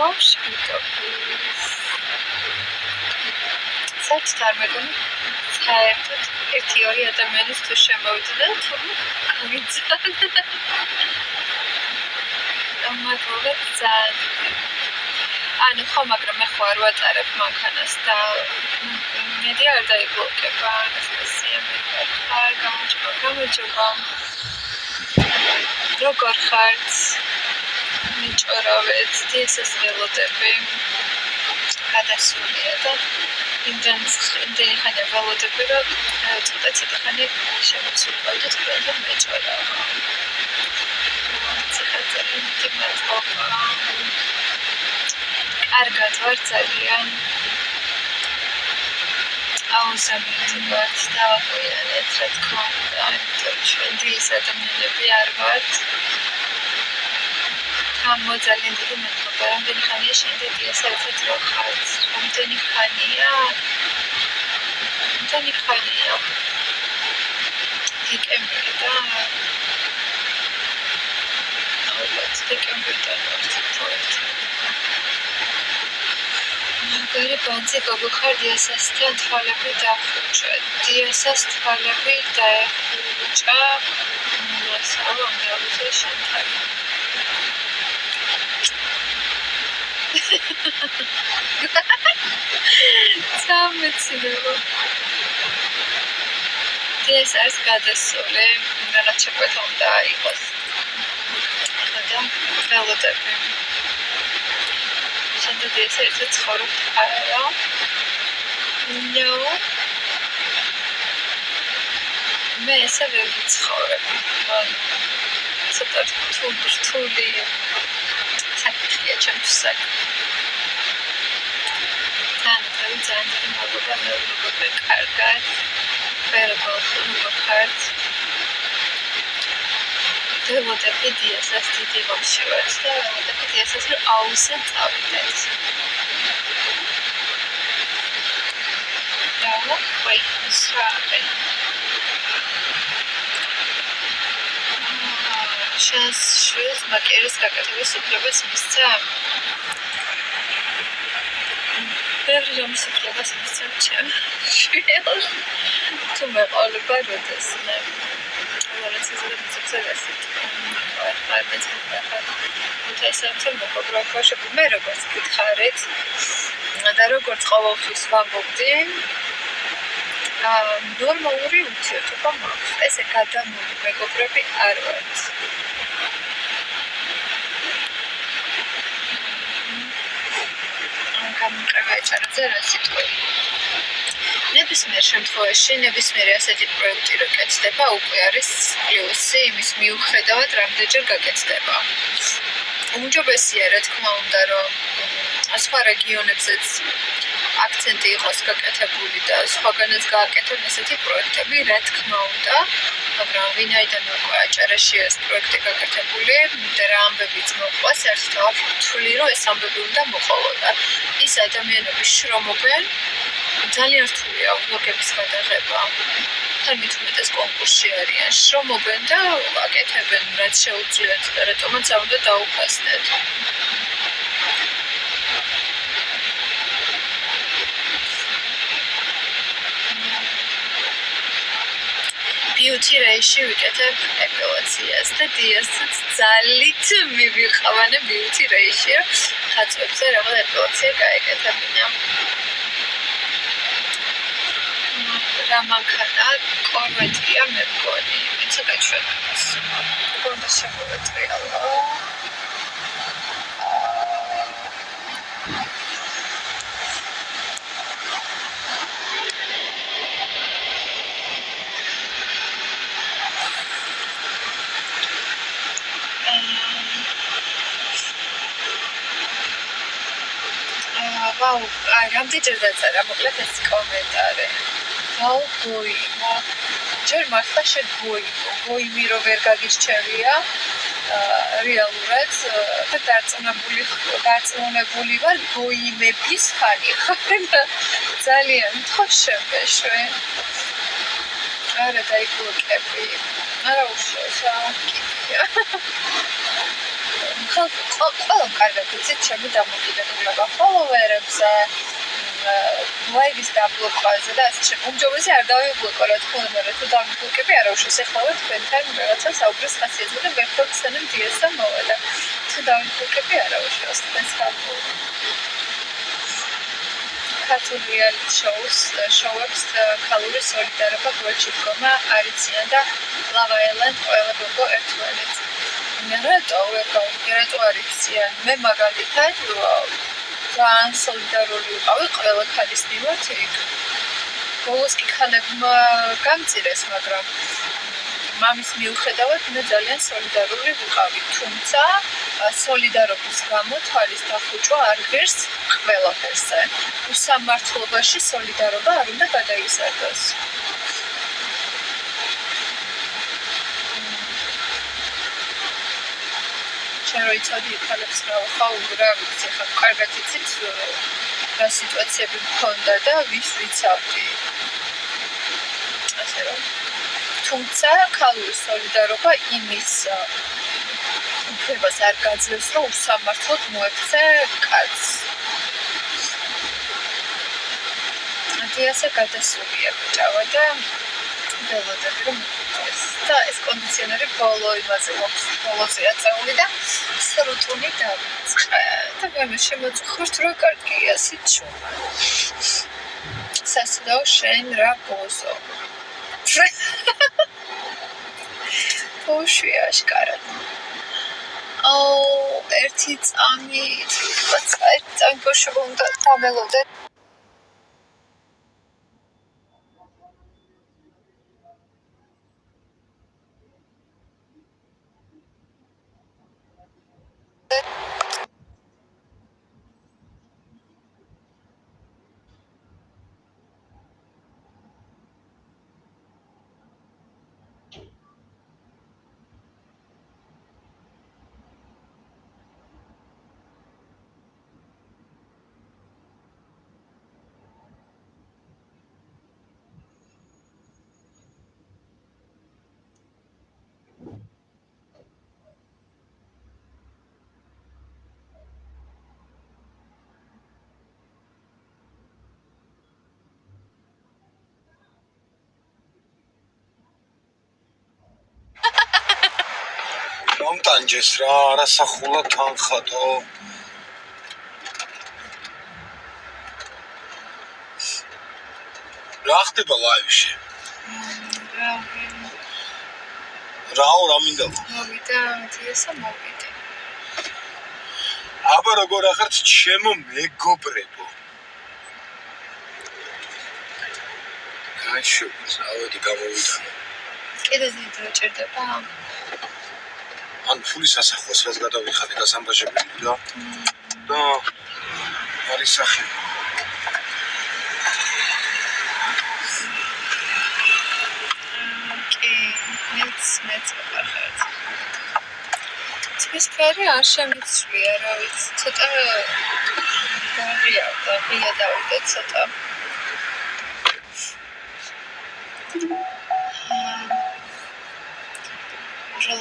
ვაშკიტო. საერთოდ არ მეგონა საერთოდ 1-2 ადამიანის თუ შემოვიდნენ თურმე გავიძან. მადლობა ძალიან. ანუ ხო, მაგრამ მე ხო არ ვატარებ მანქანას და მედი არ დაიბლოკება ანასტასია მე გამოჯობა. როგორ ხართ? მიჭორავეთ, DSS ველოდები. გადასულია და იმდენი ხანია ველოდები, რომ ცოტა ხანი შემოსულიყავდეთ თქვენთან მეჭორავა. ციხაწერი მადლობა. კარგად ვარ ძალიან. აუზამით ვართ დავაყენეთ, რა თქმა უნდა, იმიტომ ჩვენ დილის ადამიანები არ ვართ. ამო ძალიან დიდი მადლობა, რამდენი ხანია შენ და დიას ერთად რო ხართ? რამდენი ხანია? დეკემბერი და ალბათ დეკემბერიდან ვართ პროექტი. მაგარი ბანძი გოგოხარ დიასასთან თვალები დახუჭა. დიასას თვალები დაეხუჭა. მასალა ამბავზე შენთან. სამეცნიერო. ეს არის გადასული, რაღაც შეკვეთა უნდა იყოს. და ველოდები. შენთან ეს ერთად ცხოვრობ არა? No. მე ესე ვერ ვიცხოვრებ. ცოტა რთული საკითხია ჩემთვის. ძალიან მადლობა მეგობრებო, კარგად. როგორ ხართ? ველოდები დიასას დიდი ღომში ვართ და ველოდები დიასას რომ აუზე წავიდეთ. და ვაი, ისრაე. შვილს მაკერის გაკეთების უფლებას მისცა? ბევრი რამის უფლებას მისცა ჩემ შვილს. თუ მეყოლება როდეს მე რაღაც ისეთი მიწევს და ესეთი მოგობროებაში მე როგორც გითხარით და როგორც ყოველთვის ვამბობდი ნორმალური ურთიერთობა მაქვს. ესე გადამული მეგობრები არ ვართ. გამყრება ეჭარაზე რა სიტყვები. ნებისმიერ შემთხვევაში, ნებისმიერი ასეთი პროექტი რო კეთდება, უკვე არის პლუსი იმის მიუხედავად, რამდენჯერ გაკეთდება. უმჯობესია, რა თქმა უნდა, რომ სხვა რეგიონებზეც აქცენტი იყოს გაკეთებული და სხვაგანაც გააკეთონ ესეთი პროექტები, რა თქმა უნდა, მაგრამ ვინაიდან უკვე აჭარაში ეს პროექტი გაკეთებული და რა ამბებიც მოყვას, ერთ დავაფრთხილი, რომ ეს ამბები უნდა მოყოლოდა. ის ადამიანები შრომობენ, ძალიან რთულია ვლოგების გადაღება. თან მით უმეტეს კონკურსში არიან, შრომობენ და აკეთებენ რაც შეუძლიათ და რატომაც არ უნდა დაუფასდეთ. beauty ray-ში ვიკეთებ ეპილაციას და დიასაც ძალით მივიყავანე beauty ray-ში, ხაწვებზე რაღაც ეპილაცია გაეკეთებინა. რა მანქანა კორვეტია მე მგონი, ვინც გაჩვენებს. უნდა შემოვეტრიალო. ვაუ, რამდენჯერ დაწერა მოკლედ ეს კომენტარი. ვაუ, გოიმა. ჯერ მართლა გოიმი რო ვერ გაგირჩევია. რეალურად და დარწმუნებული ვარ გოიმების ხანი ხარ. ძალიან თქო შემეშვე. არა დაიბლოკები. არა უშოთა. ყველამ კარგად იცით ჩემი დამოკიდებულება ფოლოვერებზე, ლაივის დაბლოკაზე და ასე შემდეგ. უმჯობესია არ დავიბლოკო, რა თქმა უნდა, თუ დამიბლოკები არა უშავს ეხლა თქვენთან რაღაცა საუბრის ხასიათზე და ვეფხვდ სანამ დიასა მოვა და თუ დავიბლოკები არა უშავს თქვენს ხალხს. ქართულ რეალიტი შოუებს ქალური სოლიდარობა გვერდში დგომა არიციან და ლავა ელენდ ყველა გოგო ერთმანეთს. რატო არიციან? მე მაგალითად ძალიან სოლიდარული ვიყავი ყველა ქალის მიმართ იქ. ბოლოს კი ქალებმა გამწირეს, მაგრამ მამის მიუხედავად მე ძალიან სოლიდარული ვიყავი. თუმცა სოლიდარობის გამო თვალის დახუჭვა არ ღირს ყველაფერზე. უსამართლობაში სოლიდარობა არ უნდა გადაიზარდოს. შენ რო იცოდი ქალებს რა ვიცი, ხა კარგად იცით რა სიტუაციები მქონდა და ვის ვიცავდი. ასე რომ თუმცა ქალური სოლიდარობა იმის უფლებას არ გაძლევს, რომ უსამართლოდ მოექცე კაცს. დიასა გადასულია ბჭავა და ველოდები რომ და ეს კონდიციონერი ბოლო იმაზე მოქვს, ბოლოზე აწეული და სრუტული დავიწყე და მე შემოწუხართ რა კარგია სიჩუმე. სასწაულ შენ რა ბოზო. ბოშვი აშკარად. ერთი წამი ბოშვი უნდა დაველოდე. მომტანჯეს რა, არასახულად თანხატო. რა ხდება ლაივში? რა მინდა? მოვიდა, დიასა მოვიდა. აბა როგორ ახართ ჩემო მეგობრებო? გაიშვებით, ავედი გამოვიდანო. კიდე ზიდრო ჭირდება? ან ფულის ასახვას რაც გადავიხადე გასამბაჟებელი და არის სახე. მეც ვახერხეთ. ცისფერი არ შემიცვლია, რა ვიცი, ცოტა გავიარდა, დავიდე ცოტა.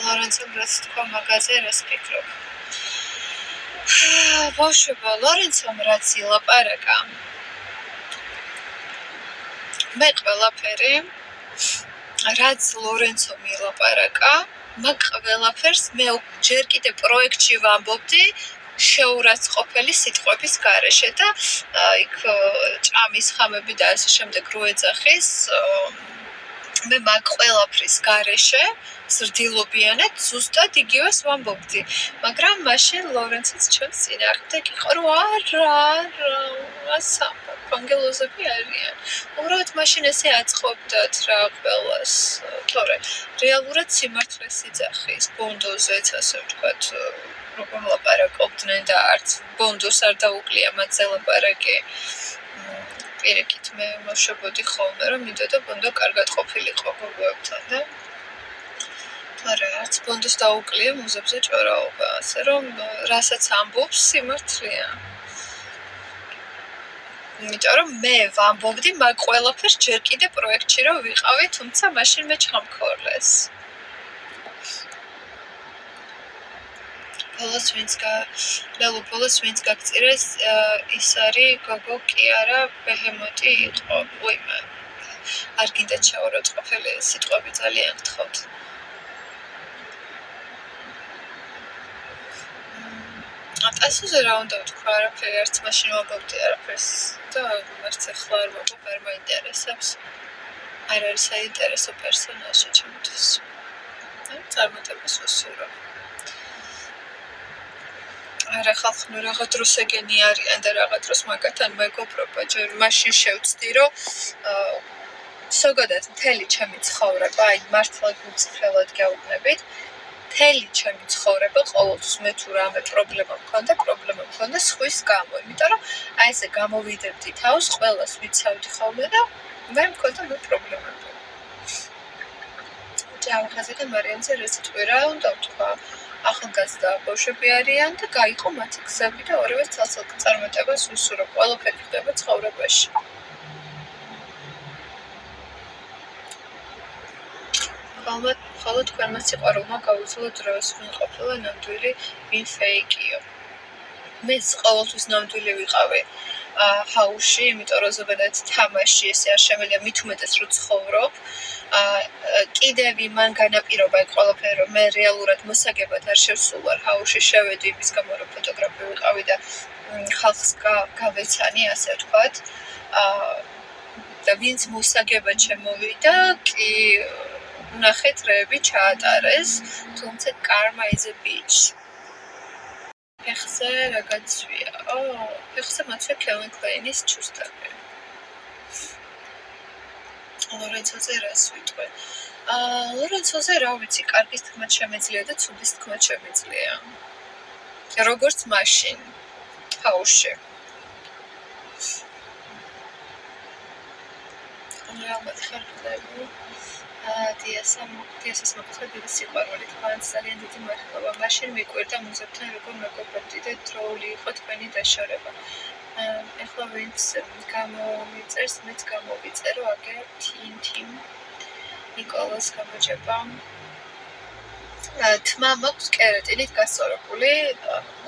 ლორენცომ რაც თქვა მაგაზე რას ფიქრობ? ბავშვებო, ლორენცომ რაც ილაპარაკა. მე ყველაფერი რაც ლორენცომ ილაპარაკა, მაგ ყველაფერს მე ჯერ კიდე პროექტში ვამბობდი შეურაცხყოფელი სიტყვების გარეშე და იქ ჭამის ხამები და ასე შემდეგ რო ეძახის მე მაგ ყველაფრის გარეშე ზრდილობიანად ზუსტად იგივეს ვამბობდი, მაგრამ მაშინ ლორენციც ჩვენს წინააღმდეგ იყო, რომ არა, ანგელოზები არიან. უბრალოდ მაშინ ესე აწყობდათ რა ყველას, თორე რეალურად სიმართლეს იძახის ბონდოზეც ასე ვთქვათ, როგორ ლაპარაკობდნენ და არც ბონდოს არ დაუკლია მათზე ლაპარაკი. პირიქით მე მოშობოდი ხოლმე, რომ მინდოდა ბონდო კარგად ყოფილიყო გოგოებთან და არა, არც ბონდოს დაუკლია მუზებზე ჭორაობა, ასე რომ რასაც ამბობს სიმართლეა. იმიტომ რომ მე ვამბობდი მაგ ყველაფერს ჯერ კიდე პროექტში რომ ვიყავი, თუმცა მაშინ მე ჩამქორლეს. ბოლოს ვინც გაგწირეს ის არის გოგო კიარა ბეჰემოტი იყო. უიმე. არ გინდა ჩაუროთ ყოფილი სიტყვები ძალიან გთხოვთ. ასოზე რა უნდა ვთქვა, არაფერი არც მაშინ ვამბობდი არაფერს და არც ახლა არ ვამბობ, არ მაინტერესებს. არ არის საინტერესო პერსონაჟი ჩემთვის. წარმატებას ვუსურვო. არა ხალხი რაღაც დროს ეგენი არიან და რაღაც დროს მაგათთან მეგობრობა, ჯერ მაშინ შევწდი, რომ ზოგადად მთელი ჩემი ცხოვრება, აი მართლა გულწრფელად გავუბნებით, მთელი ჩემი ცხოვრება ყოველთვის მე თუ რამე პრობლემა მქონდა სხვის გამო, იმიტომ რომ აი ესე გამოვიდებდი თავს, ყველას ვიცავდი ხოლმე და მე მქონდა პრობლემები. ჯავახაზე და მარიანზე რა სიტყვი რა უნდა ვთქვა? ახალგაზრდა ბავშვები არიან და გაიყო მათი გზები და ორივეს ცალ-ცალკე წარმატებას უსურვო. ყველაფერი ხდება ცხოვრებაში. ხოლო თქვენმა სიყვარულმა გაუძლო დროს, ვინ ყოფილა ნამდვილი, ვინ ფეიკიო. მე ყოველთვის ნამდვილი ვიყავი ჰაუში, იმიტომ რომ ზოგადად თამაში ესე არ შემიძლია მით უმეტეს რომ ცხოვრობ. კიდევ იმან განაპირობა ეგ ყველაფერი, რომ მე რეალურად მოსაგებად არ შევსულ ვარ ჰაუში, შევედი იმის გამო, რომ ფოტოგრაფი ვიყავი და ხალხს გავეცანი, ასე ვთქვათ. და ვინც მოსაგებად შემოვიდა, კი ნახეთ რები ჩაატარეს, თუმცა karma is a bitch. ფეხზე რა გაცვია? ფეხზე მოცვია Calvin Klein's ჩუსტები. ლორენცოზე რას ვიტყვი? ლორენცოზე რა ვიცი, კარგის თქმა შემეძლია და ცუდის თქმა შემეძლია. როგორც მაშინ ჰაუში. ალბათ ხარკები. დიასას მოხდება სიყვარული თქვენს ძალიან დიდი მადლობა. მაშინ მიკვირდა მუზებთან როგორ მეგობრობდი და დროული იყო თქვენი დაშორება. ეხლა ვინც გამომიწერს, მეც გამოვიწერო აგერ თიმ ნიკოლას გამოჯება. თმა მაქვს კერატინით გასწორებული,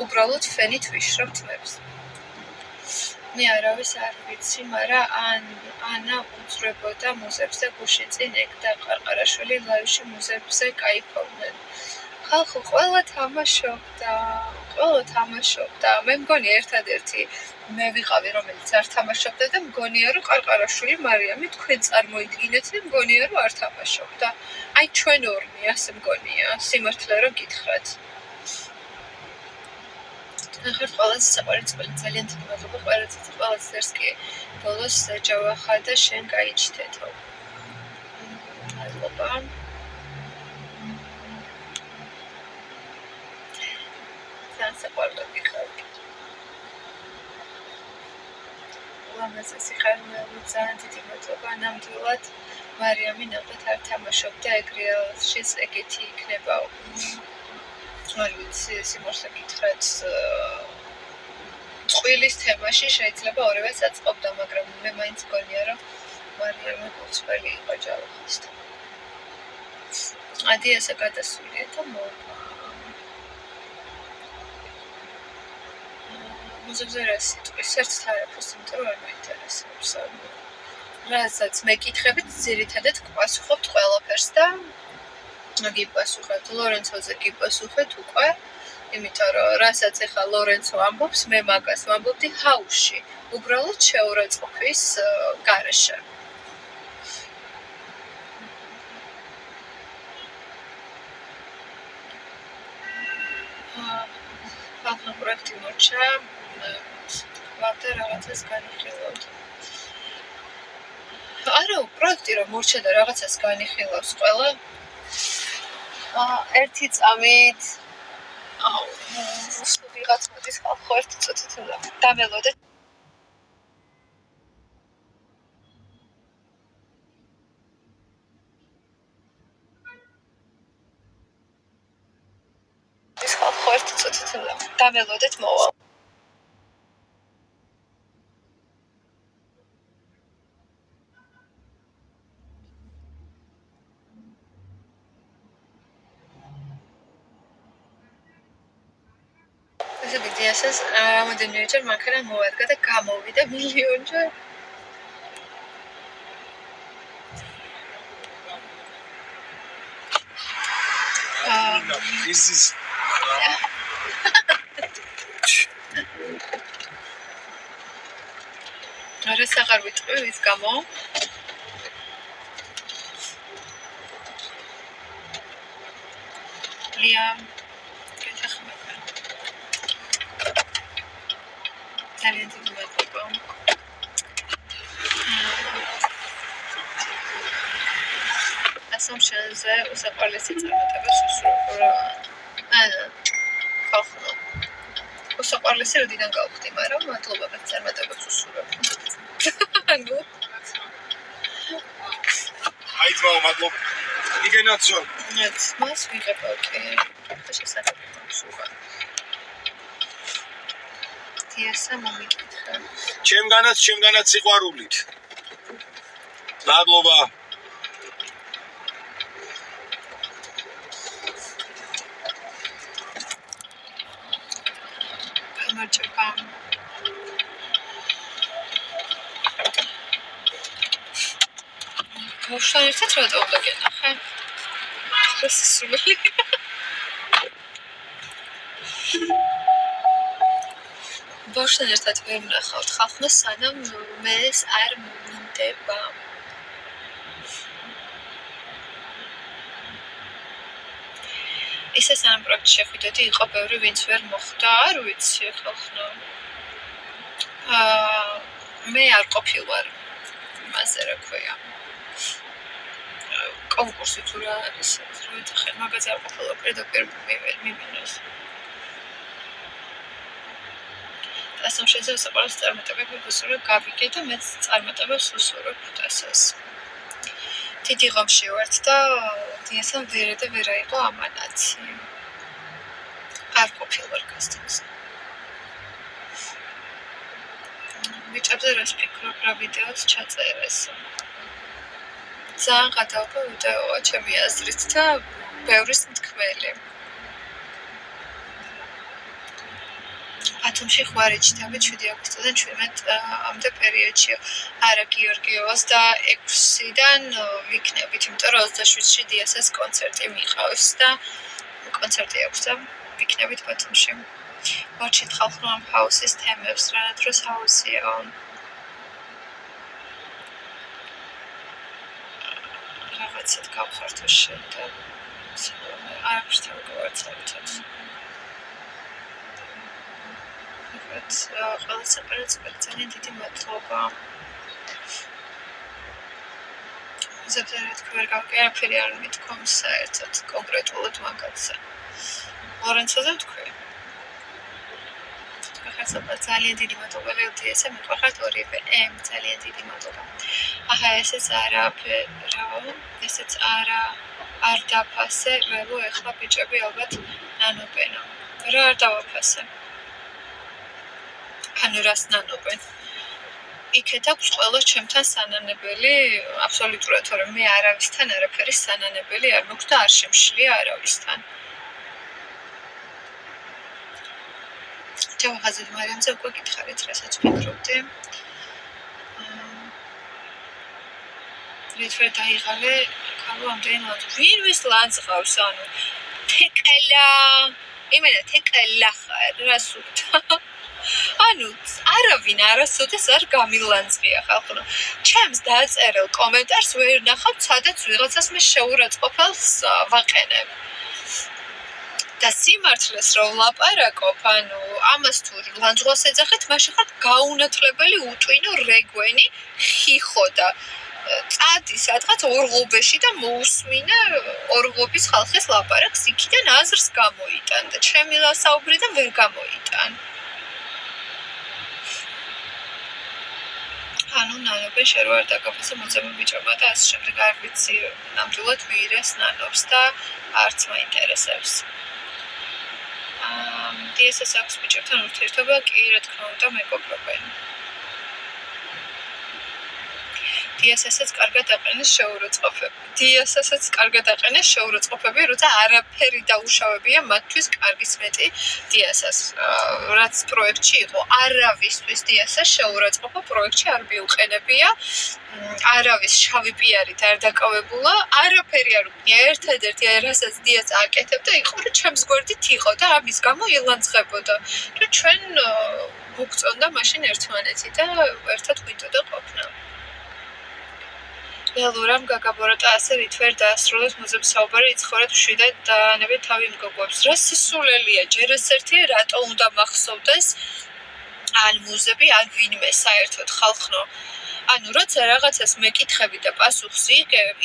უბრალოდ ფენით ვიშრობ თმებს. მე არავის არ ვიცი, მაგრამ ანა უძრებოდა მუზებს და გუშინ წინ ეგ და ყარყარაშვილი ლაივში მუზებზე кайფობდნენ. ხალხო ყველა თამაშობდა. მე მგონი ერთადერთი მე ვიყავი, რომელიც არ თამაშობდა და მგონია, რომ ყარყარაშვილი მარიამი თქვენ წარმოიდგინეთ და მგონია, რომ არ თამაშობდა. აი ჩვენ ორნი ასე მგონია, სიმართლე რომ გითხრათ. ახლა ყველაზე საყვარელი წელი ძალიან დიდი მადლობა ყველაზე ერთს კი ბოლოს ჯავახა და შენ გაიჩთეთო. მადლობა. ძალიან საყვარელი ხარ. ლამაზი სიხარული ძალიან დიდი მადლობა. ნამდვილად მარიამი ნამდვილად არ თამაშობდა ეგ რეალშიც ეგეთი იქნება. არ ვიცი, სიმართლე გითხრათ, წყვილის თემაში შეიძლება ორივეს აწყობდა, მაგრამ მე მაინც მგონია, რომ მარიამი გულწრფელი იყო ჯავახისთან. დიასა გადასულია და მუზებზე რა სიტყვის, ერთს არაფერს, იმიტომ რომ არ მაინტერესებს. რასაც მეკითხებით, ძირითადად გპასუხობთ ყველაფერს და გიპასუხეთ. ლორენცოზე გიპასუხეთ უკვე, იმიტომ რომ რასაც ეხა ლორენცო ამბობს, მე მაგას ვამბობდი ჰაუში, უბრალოდ შეურაცხყოფის გარეშე. ახლა პროექტი მოჩა, ვარდა რაღაცას განიხილავთ. არა, პროექტი რომ მორჩა და რაღაცას განიხილავს ყველა. ერთი წამით ვიღაც მოდის ხალხო ერთი წუთით უნდა დამელოდე. ხალხო ერთი წუთით უნდა დამელოდეთ მოვა. ასეთი დიასას რამოდენიჯერ მანქანა მოადგა და გამოვიდა მილიონჯერ. This არა საღარ ვიტყვი ვის გამო? ლია გეთახმება. ძალიან დიდი მადლობა. ასამშენზე უსაყვარლესი წარმატებას უსურვო. ხო. უსაყვარლესი როდიდან გავხდი, მაგრამ მადლობა მე წარმატებას უსურვებ. ანუ აი ძმა მადლობა. იგენაცო. ნეც მას ვიღებავ კი. ხა შესაძლოა სულა. დიასა მომიკითხა. ჩემგანაც სიყვარულით. მადლობა. მარჭება. მუშაობ ერთად რა დავდა გენახე. შესული. ბავშვთან ერთად ვერ ვნახავთ ხალხმა სანამ მეს არ მომინდება. ისე სანამ პროექტში შეხვიდოდი, იყო ბევრი ვინც ვერ მოხვდა, არ ვიცი ხალხო. მე არ ყოფილვარ მასე რა ქვია. კონკურსი თუ რა არის, როცა მაგაზე არ ყოფილა პირდაპირ მიმინოს. ასამშენზე საყურებს წარმატებები ვუსურვებ გავიგე და მეც წარმატებას ვუსურვებ დასას. დიდი ღომში ვართ და დიასამ ვერა იყო ამანაცი. არ ყოფილვარ კასტინგზე. ვიჭერზე რას ფიქრობ რა ვიდეოც ჩაწერეს. ძალიან გადაობა ვიდეოა ჩემი აზრით და ბევრის მთქმელი. ათომში ხვარი ჩიტები 7 აგვისტოდან 17 ამდე პერიოდში არა გიორგიევას და 6-დან ვიქნებით, იმიტომ რომ 27-ში დიასას კონცერტი მიყავს და კონცერტი აქვს და ვიქნებით ბათუმში. მოჩით ხალხმა ამ ჰაუსის თემებს, რა დროს ჰაუსია. რაღაცად გავხართოში და არ აქვს თავგოვარცავთ. ყველა საპრეზიდენტო ძალიან დიდი მადლობა. ზოგადად თქვენ გავკერაფერი არ მithkom საერთოდ კონკრეტულად მაგაცა. ლორენცოზე თქვი. ახლა ძალიან დიდი მადლობა ლევდიესა, მიყვარხართ ორივე. ძალიან დიდი მადლობა. აჰა ესეც არ დაფასე, ველო ეხლა ბიჭები ალბათ ნანოპენა. რა არ დავაფასე? ანუ რას ნანობენ? იქეთ აქვს ყველა ჩემთან სანანებელი, აბსოლუტურად, თორემ მე არავისთან არაფერი სანანებელი არ მაქვს და არ შემშლია არავისთან. ჯავახაზეთ მარიამზე უკვე გითხარით, რასაც ფიქრობდი. რითვე დაიღალე, ქალო ამდენ ლანძ. ვინმეს ლანძ ყავს, ანუ თეკელა. იმენა თეკელა ხარ, რასუთა. ანუ არავინ არასოდეს არ გამილანძღია ხალხო. ჩემს დაწერილ კომენტარს ვერ ნახავთ, სადაც ვიღაცას მე შეურაცხყოფელს ვაყენებ. და სიმართლეს რომ ვლაპარაკობ, ანუ ამას თუ ლანძღვას ეძახით, მაშინ ხართ გაუნათლებელი უტვინო რეგვენი ხიხო და წადი სადღაც ორღობეში და მოусმინე ორღობის ხალხის ლაპარაკს, იქიდან აზრს გამოიტან და ჩემი საუბრიდან ვერ გამოიტან. ანუ ნანობენ შენ ვარ დაგაფასე მოწამე ბიჭობა და ასე შემდეგ არ ვიცი ნამდვილად ვირეს ნანობს და არც მაინტერესებს. დიასას აქვს ბიჭებთან ურთიერთობა კი რა თქმა უნდა მეგობრობენ. DSS-ს კარგად აყენეს შეურაცხყოფები, როცა არაფერი დაუშავებია მათთვის კარგის მეტი DSS. რაც პროექტში იყო, არავისთვის DSS შეურაცხყოფა პროექტში არ მიუყენებია. არავის შავი პიარით არ დაკავებულა, არაფერი არ უყნია. ერთადერთი რასაც DSS აკეთებდა, იყო რომ ჩემს გვერდით იყო და ამის გამო ილანძღებოდა. თუ ჩვენ მოგწონდა მაშინ ერთმანეთი და ერთად გვინდოდა ყოფნა. ელურამ გაგაბოროტა ასე რით ვერ დაასრულოს მუზეუმის საუბარი იცხოვრეთ მშვიდად დაანებით თავი მგოგვებს. რა სისულელია, ჯერ ეს ერთი რატო უნდა მახსოვდეს ან მუზები, ან ვინმე საერთოდ ხალხნო. ანუ როცა რაღაცას მეკითხები და პასუხს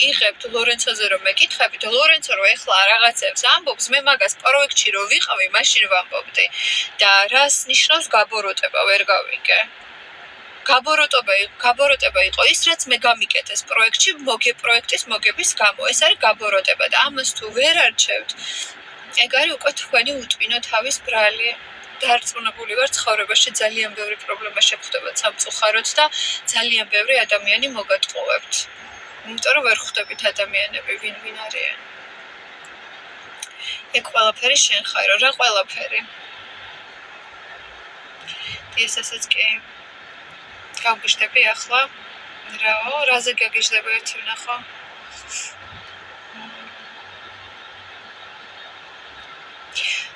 იღებთ ლორენცოზე რომ მეკითხებით, ლორენცო რომ ეხლა რაღაცებს ამბობს, მე მაგას პროექტში რომ ვიყავი, მაშინ ვამბობდი. და რას ნიშნავს გაბოროტება, ვერ გავიგე. გაბოროტება იყო ის, რაც მე გამიკეთეს პროექტში, პროექტის მოგების გამო. ეს არის გაბოროტება და ამას თუ ვერ არჩევთ, ეგ არის უკვე თქვენი უტვინო თავის ბრალი. დარწმუნებული ვარ, ცხოვრებაში ძალიან ბევრი პრობლემა შეხვდებათ სამწუხაროდ და ძალიან ბევრი ადამიანი მოგატყუებთ. იმიტომ რომ ვერ ხვდებით ადამიანები, ვინ არიან. ეგ ყველაფერი შენ ხარო, რა ყველაფერი? DSS-ს კი გავგიჟდები ახლა? რაო, რაზე გაგიჟდება ერთი ვნახო?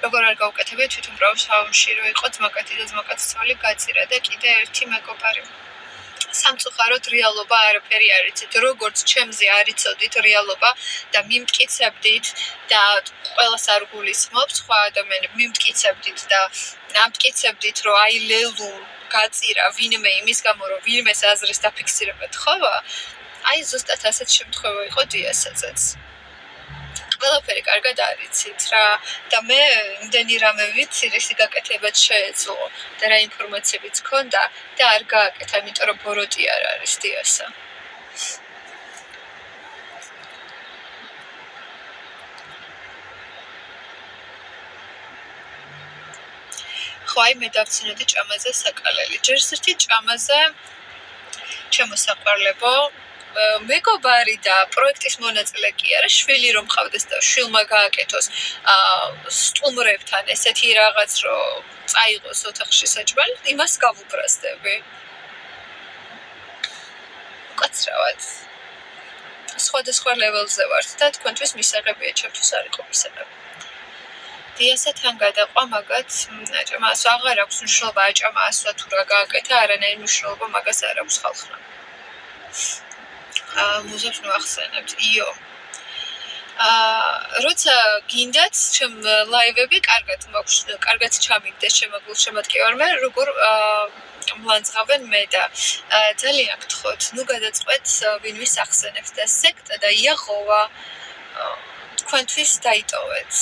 როგორ არ გავუკეთებია თვითონ პროფესიונალში რომ იყო ძმაკაცი და ძმაკაცი გაწირა და კიდე ერთი მეგობარი. სამწუხაროდ რეალობა არაფერი არ იცით, როგორც ჩემზე არ იცოდით რეალობა და მიმტკიცებდით და ყველას არ გულისხმობთ, სხვა ადამიანები მიმტკიცებდით და ამტკიცებდით, რომ აი ლელუ გაწირა ვინმე იმის გამო, რომ ვინმეს აზრის დაფიქსირება თხოვა, აი ზუსტად ასეთ შემთხვევა იყო DSS-ც. ყველაფერი კარგად არ იცით რა და მე იმდენი რამე ვიცი, რისი გაკეთებაც შეეძლო და რა ინფორმაციებიც ქონდა და არ გააკეთა, იმიტომ რომ ბოროტი არ არის DSS-ა. ხო, აი მე დავცინოდი ჭამაზე საკალელი. ჯერ ერთი ჭამაზე ჩემო საყვარლებო მეგობარი და პროექტის მონაწილე კი არა, შვილი რომ ყავდეს და შვილმა გააკეთოს სტუმრებთან ესეთი რაღაც რომ წაიღოს ოთახში საჭმელი, იმას გავუბრაზდები. უკაცრავად. სხვადასხვა ლეველზე ვართ და თქვენთვის მისაღებია, ჩემთვის არ იყო მისაღები. DSS-თან გადაყვა მაგათ, აჭამა ასო აღარ აქვს მნიშვნელობა, აჭამა ასო თუ რა გააკეთა, არანაირი მნიშვნელობა მაგას არ აქვს ხალხმა. მუზეუმს მოახსენებთ, იო. როცა გინდათ ჩემ ლაივები კარგად ჩამიგდეს ჩემ გულშემატკივარმა, როგორ მლანძღავენ მე და ძალიან გთხოვთ, ნუ გადაწყვეტ ვინმის ახსენებთ და სექტა და იახოვა თქვენთვის დაიტოვეთ.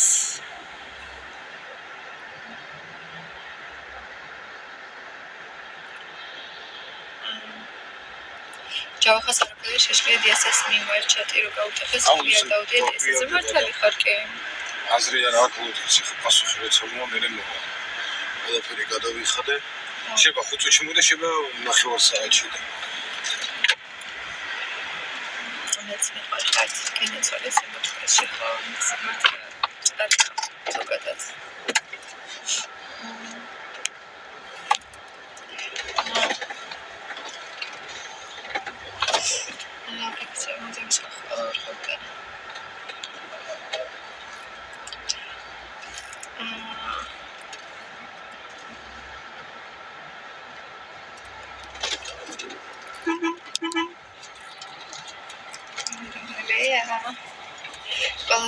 ჯავახას არაფერი შეშლია DSS მიმართ ჩატი რო გაუტეხეს ხია დაუდია DSS-ზე მართალი ხარ კი? აზრი არ აკლოდი, ციხე პასუხი როცა მე მოვა. ყველაფერი გადავიხადე. შეება 5 წუთში მოვიდა, შეება 9 საათში და მეც მიყვარხართ კინოცოლის შემოქმედში ხო მართლა ზოგადად.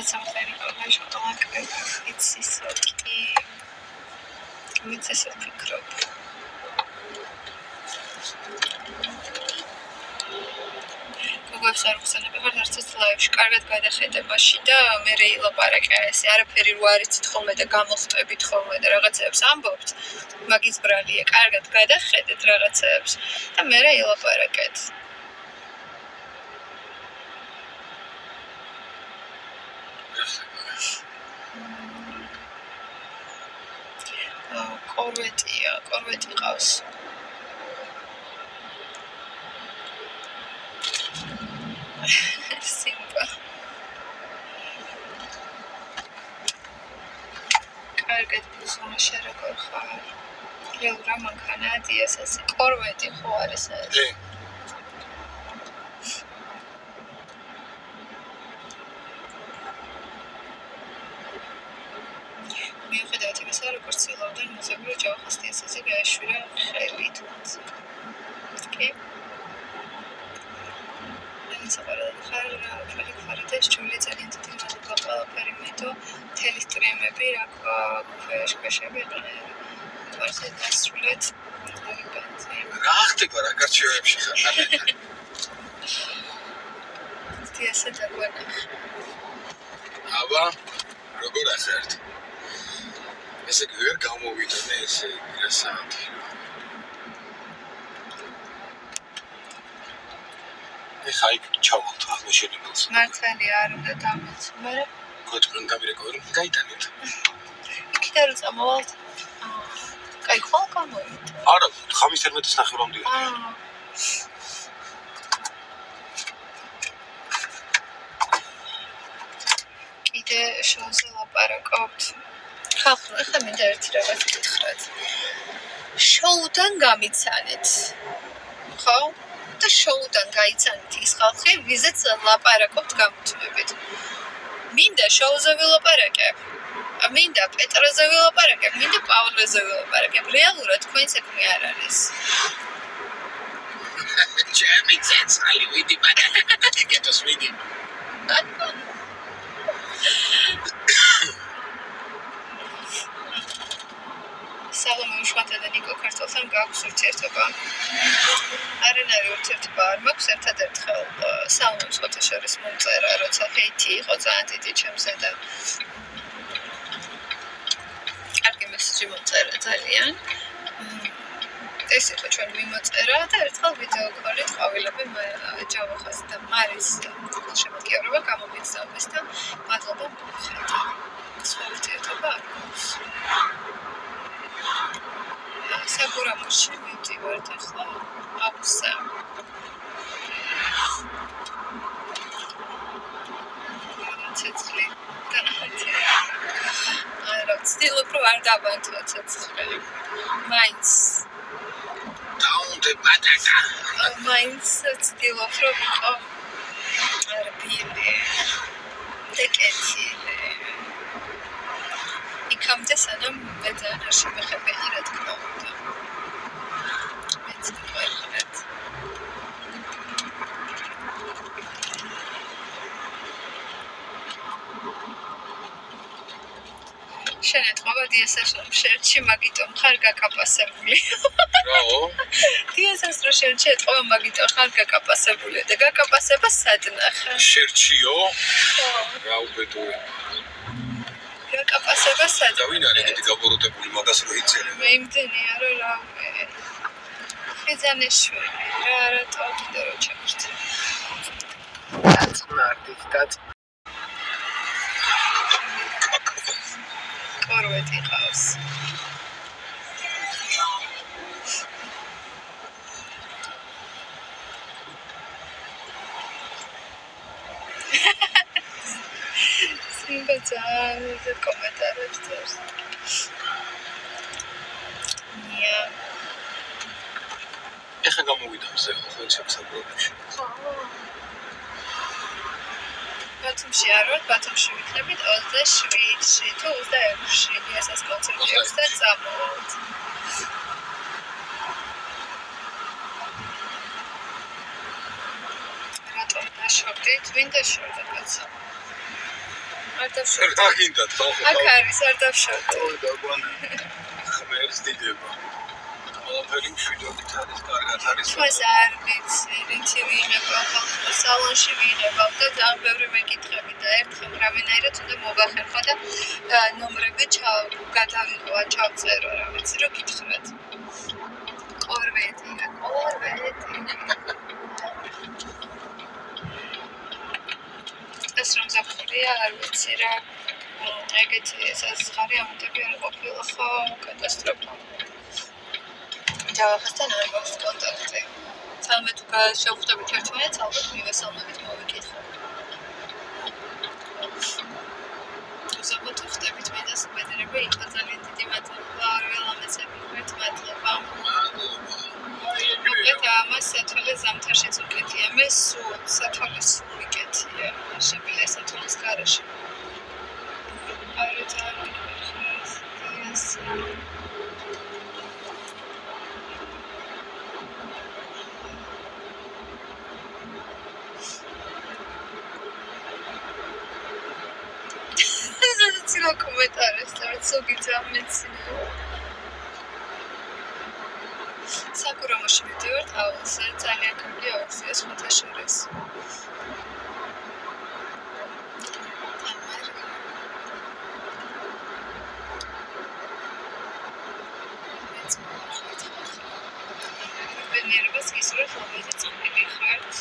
ყველაზე მომხერი ყოლა შოკოლადე იცის კი ვიცეს ფიქრობ გოგოებს არ ხსენები ვარ არცეთ ლაივში კარგად გადახედე მაშინ და მე რეილაპარაკე ესე არაფერი რო არ იცით ხოლმე და გამოხტებით ხოლმე და რაღაცებს ამბობთ მაგის ბრალია კარგად გადახედეთ რაღაცებს და მე რეილაპარაკეთ კორვეტი ყავს სიმბა. კარგად ბუზონაში როგორ ხარ? რეალურად მანქანა დიასასი კორვეტი ხო არის ეს? კი. მიუხედავად იმისა, როგორც ცდილობდნენ მოზაგური ჯავახის დიასაზე გაეშვირა ხელით. კი. საყარად ხარ ფარიდეს ჯული ძალიან დიდი მადლობა ყველაფერი მეთო თელის ტრემები რა ქვეშები იყნენ ვარზე დასრულეთ რა ხდება რა გარჩევებში ხარ დიასა დაგვანახ აბა როგორ ახერთ ესე ვერ გამოვიდოდე ესე რასაათი ეხა იქ ჩავალთ აღმოჩენებელს. მართალი არ უნდა დამეც, მაგრამ გოჭრან გამირეკავენ გაიტანეთ. იქიდან რომ წამოვალთ. კაი ხვალ გამოვით. არა, ხამის 11-ის ნახევრამდე. კიდე შოუზე ლაპარაკობთ. ხალხო, ახლა მინდა ერთი რაღაც გითხრათ. შოუდან გამიცანეთ. ხო? და შოუდან გაიცანით ის ხალხი, ვიზეც ლაპარაკობთ გამოთმებით. მინდა შოუზე ვილაპარაკებ. მინდა პეტროზე ვილაპარაკებ, მინდა პავლოზე ვილაპარაკებ. რეალურად თქვენ საქმე არ არის. ჩემი ცეცხალი ვიდი ბატონო, გეტოს ვიდი. სალომე უშუალოდ და ნიკო ქართულთან გაქვს ურთიერთობა. არანაირი ურთიერთობა არ მაქვს ერთადერთხელ სალომეს ფოტოშორის მომწერა, როცა ჰეითი იყო ძალიან დიდი ჩემზე და კარგი მესიჯი მომწერა ძალიან. ეს იყო ჩვენ მიმოწერა და ერთხელ ვიდეო კოლით ყვავილები ჯავახას და მარის შემოგიარება გამომიცნეს და მადლობა მოხდა. სხვა ურთიერთობა არ გვაქვს. საგურამოში მივდივართ ახლა აუზზე. ცეცხლი განახეთე. არა, ვცდილობ რომ არ დავანთო ცეცხლი. მაინც დაუნდე ბატაკა. მაინც ვცდილობ რომ ვიყო არბილი. დეკეთი. იქამდე სანამ მე ძალიან არ შემეხებინა რა თქმა უნდა. მეც მიყოლეთ. შენ ეთყობა დიასას რომ შერჩი მაგიტომ ხარ გაკაპასებული. რაო? დიასას რომ შერჩი ეთყობა მაგიტომ ხარ გაკაპასებული და გაკაპასება სად ნახე? შერჩიო? ხო. რა უბედური. გაკაპასება სად? და ვინ არის ეგეთი გაბოროტებული მაგას რო იწერენ? მე იმდენია რომ რა ხეძანიშვილი რა რატო კიდე რო ჩაგვრჩა. ნარდით კორვეტი ყავს. სიმბა ძალიან კომენტარებს წერს. ნია. ეხა გამოვიდა მზე ხო სამსაბრებში. ხო. ბათუმში არ ვარ, ბათუმში ვიქნებით 27-ში თუ 26-ში დიასას კონცერტი აქვს და წამოვართ. რატომ დაშორდით? ვინ დაშორდა კაცო? არ დავშორდით. რა გინდათ ხო? აქ არის, არ დავშორდით. ой, დაგვანა. ხმერს დიდება. ყველაფერი მშვიდობით არის, კარგად არის. მას არ ვიცი, რითი ვიღებავ ხალხო სალონში ვიღებავ და ძალიან ბევრი მეკითხები და ერთხელ რამენაირად უნდა მოვახერხო და ნომრები გადავიღო, ჩავწერო რა ვიცი, რომ გითხრათ. კორვეტი. ეს რომ ზაფხულია, არ ვიცი რა. ეგეთი საზღარი ამიტები არ ყოფილა ხო, კატასტროფა. ჯავახასთან არ მაქვს კონტაქტი. ცალმე თუ შევხვდებით ერთმანეთს, ალბათ მივესალმებით მოვიკითხებით. უზაბოთ ვხდებით მინდა სუბედრება იყო ძალიან დიდი მადლობა ორივე ლამაზებიქვით მადლობა მოკლედ ამას სათვალე ზამთარშიც უკეთია მე სულ სათვალეს უკეთია შებილა სათვალეს გარეშე არეთ ცილა კომენტარებს და ზოგი ამეცინო საკურამოში მივდივართ აუზზე ძალიან კარგი აუზია სხვათა შორის ბედნიერებას გისურვებთ ლამაზი წამები ხართ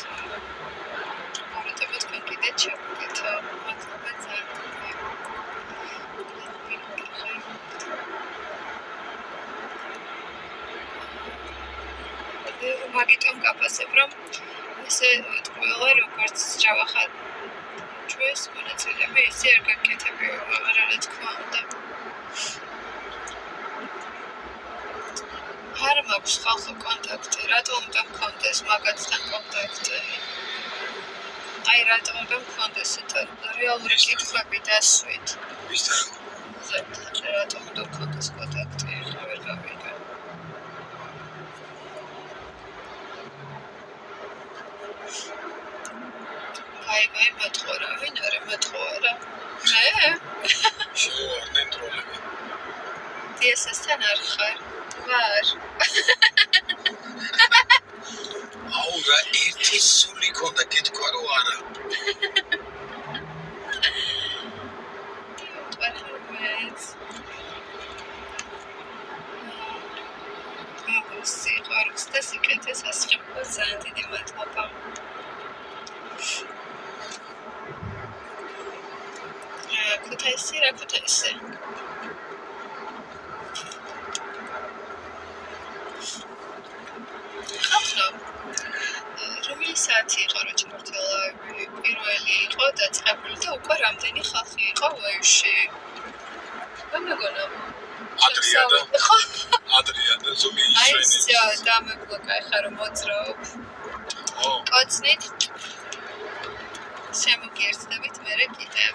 მოროტებოთ თქვენ კიდე ჩაგუკეთო მადლობა ძალიან მაგიტომ გაფასებ რომ ესე ყველა როგორც ჯავახად ჩვენს მონაწილეები ისე არ გაკეთებია რა თქმა უნდა არ მაქვს ხალხო კონტაქტი რატომ უნდა მქონდეს მაგათთან კონტაქტი აი რატომ უნდა მქონდეს რეალური კითხვები დასვით რატომ უნდა მქონდეს კონტაქტი ვერ გავიგე აი მეთყორა ვინ არის მეთყორა მე შევარდნენ დროები DSS-თან არ ხარ ვარ აუ რა ერთი სული ქონდა გეთქვა რომ არა სიყვარულს და სიკეთეს ასხებდა ძალიან დიდი მადლობა ქუთაისი რა ქუთაისი ხახნო რომელი საათი იყო რა ჩართელა პირველი იყო დაწყებული და უკვე რამდენი ხალხი იყო ვაიში მე მეგონა ადრია ზოგი ისვენი აი დამებლოკა ხა რომ მოძრაობ კოცნით შემოგიერთდებით მერე კიდევ